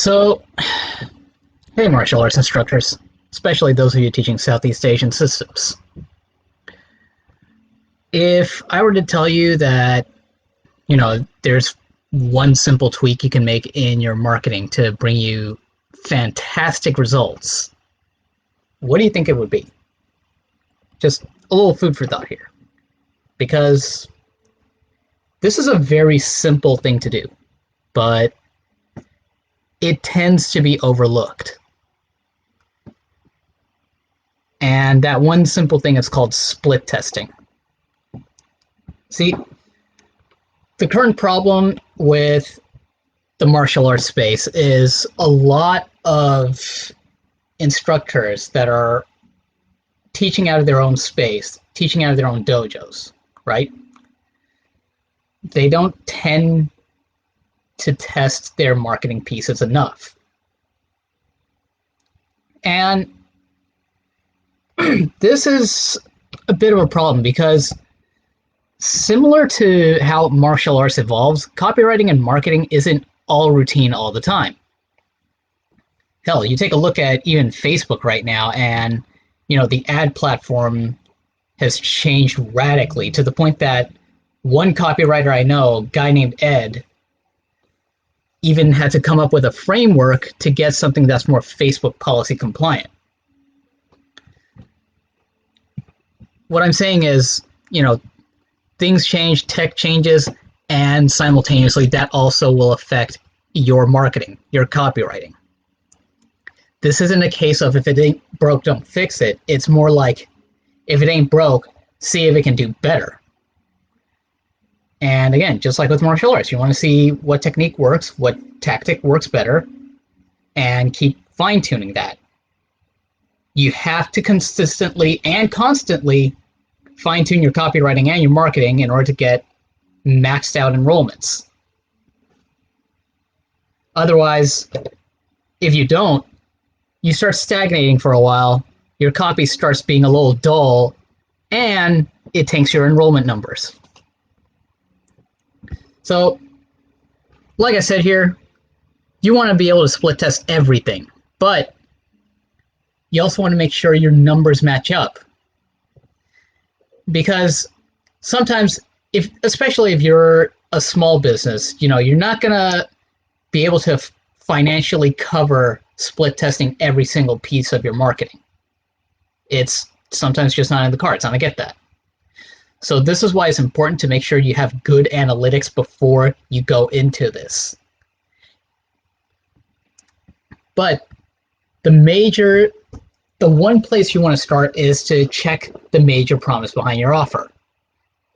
So, hey, martial arts instructors, especially those of you teaching Southeast Asian systems. If I were to tell you that, there's one simple tweak you can make in your marketing to bring you fantastic results, what do you think it would be? Just a little food for thought here. Because this is a very simple thing to do, but it tends to be overlooked. And that one simple thing is called split testing. See, the current problem with the martial arts space is a lot of instructors that are teaching out of their own space, teaching out of their own dojos, right? They don't tend to test their marketing pieces enough. And this is a bit of a problem because similar to how martial arts evolves, copywriting and marketing isn't all routine all the time. Hell, you take a look at even Facebook right now, and the ad platform has changed radically to the point that one copywriter I know, a guy named Ed, even had to come up with a framework to get something that's more Facebook policy compliant. What I'm saying is, things change, tech changes, and simultaneously that also will affect your marketing, your copywriting. This isn't a case of if it ain't broke, don't fix it. It's more like if it ain't broke, see if it can do better. And again, just like with martial arts, you want to see what technique works, what tactic works better, and keep fine-tuning that. You have to consistently and constantly fine-tune your copywriting and your marketing in order to get maxed out enrollments. Otherwise, if you don't, you start stagnating for a while, your copy starts being a little dull, and it tanks your enrollment numbers. So, like I said here, you want to be able to split test everything, but you also want to make sure your numbers match up. Because sometimes, especially if you're a small business, you're not going to be able to financially cover split testing every single piece of your marketing. It's sometimes just not in the cards, and I get that. So this is why it's important to make sure you have good analytics before you go into this. But the one place you want to start is to check the major promise behind your offer.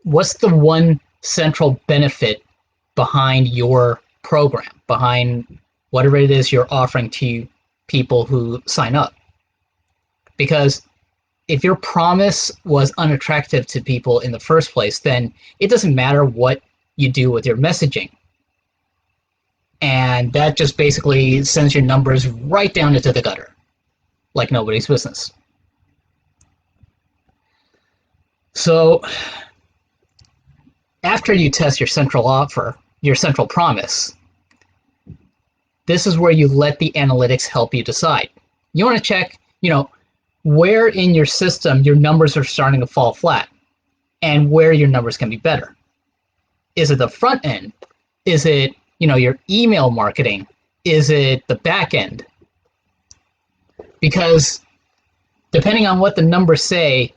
What's the one central benefit behind your program, behind whatever it is you're offering to people who sign up? Because if your promise was unattractive to people in the first place, then it doesn't matter what you do with your messaging. And that just basically sends your numbers right down into the gutter, like nobody's business. So after you test your central offer, your central promise, this is where you let the analytics help you decide. You want to check, where in your system your numbers are starting to fall flat and where your numbers can be better. Is it the front end? Is it, your email marketing? Is it the back end? Because depending on what the numbers say,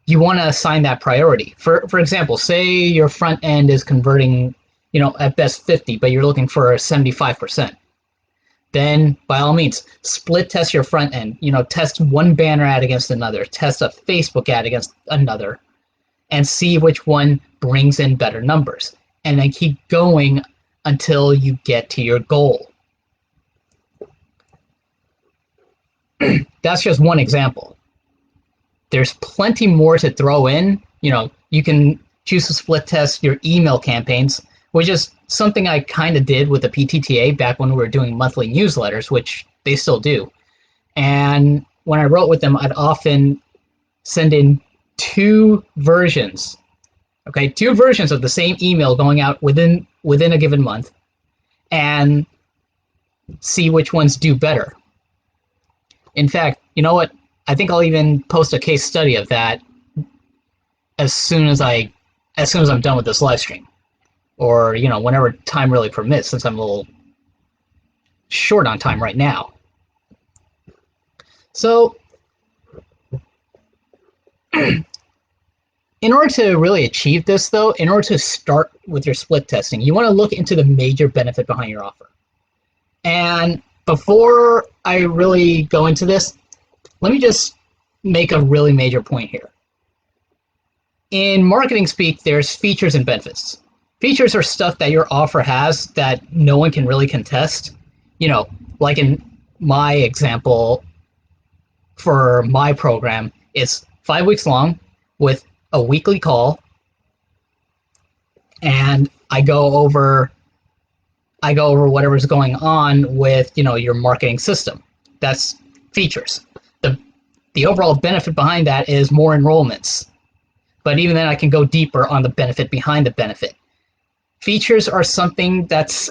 you want to assign that priority. For example, say your front end is converting, at best 50, but you're looking for 75%. Then by all means, split test your front end. Test one banner ad against another, test a Facebook ad against another, and see which one brings in better numbers. And then keep going until you get to your goal. That's just one example. There's plenty more to throw in. You can choose to split test your email campaigns, which is something I kind of did with the PTTA back when we were doing monthly newsletters, which they still do. And when I wrote with them, I'd often send in two versions of the same email going out within a given month. And see which ones do better. In fact, you know what? I think I'll even post a case study of that as soon as I'm done with this live stream, or whenever time really permits, since I'm a little short on time right now. So, in order to really achieve this, though, in order to start with your split testing, you want to look into the major benefit behind your offer. And before I really go into this, let me just make a really major point here. In marketing speak, there's features and benefits. Features are stuff that your offer has that no one can really contest. Like in my example for my program, it's 5 weeks long with a weekly call, and I go over whatever's going on with your marketing system. That's features. The overall benefit behind that is more enrollments. But even then, I can go deeper on the benefit behind the benefit. Features are something that's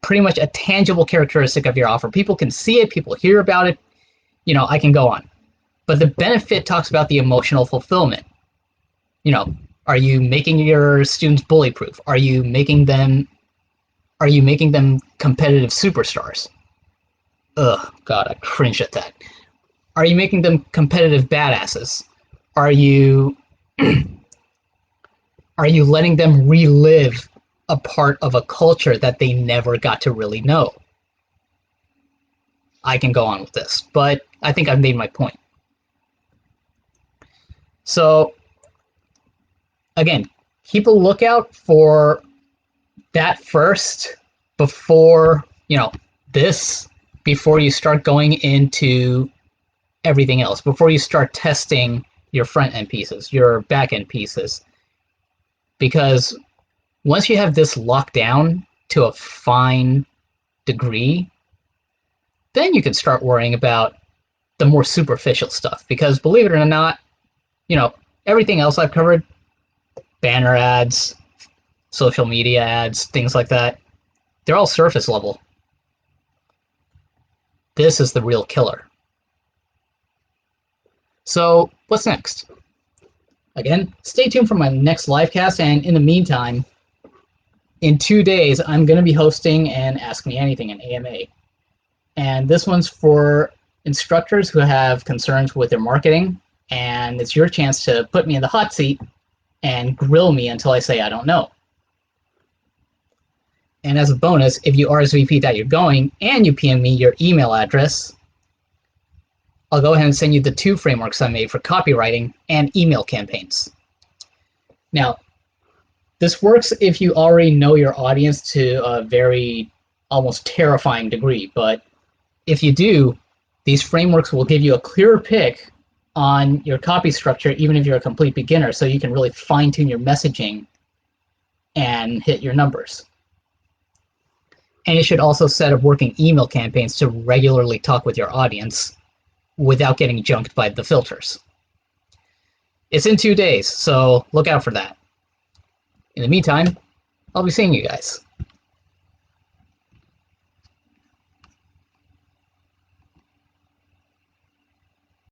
pretty much a tangible characteristic of your offer. People can see it, people hear about it, I can go on. But the benefit talks about the emotional fulfillment. Are you making your students bully proof? Are you making them competitive superstars? Ugh, God, I cringe at that. Are you making them competitive badasses? Are you letting them relive a part of a culture that they never got to really know? I can go on with this, but I think I've made my point. So, again, keep a lookout for that first before you start going into everything else, before you start testing your front end pieces, your back end pieces. Because once you have this locked down to a fine degree, then you can start worrying about the more superficial stuff. Because believe it or not, everything else I've covered, banner ads, social media ads, things like that, they're all surface level. This is the real killer. So what's next? Again, stay tuned for my next livecast, and in the meantime, in 2 days, I'm going to be hosting an Ask Me Anything, an AMA. And this one's for instructors who have concerns with their marketing, and it's your chance to put me in the hot seat and grill me until I say I don't know. And as a bonus, if you RSVP that you're going and you PM me your email address, I'll go ahead and send you the 2 frameworks I made for copywriting and email campaigns. Now, this works if you already know your audience to a very almost terrifying degree, but if you do, these frameworks will give you a clearer pick on your copy structure, even if you're a complete beginner, so you can really fine-tune your messaging and hit your numbers. And you should also set up working email campaigns to regularly talk with your audience without getting junked by the filters. It's in 2 days, so look out for that. In the meantime, I'll be seeing you guys.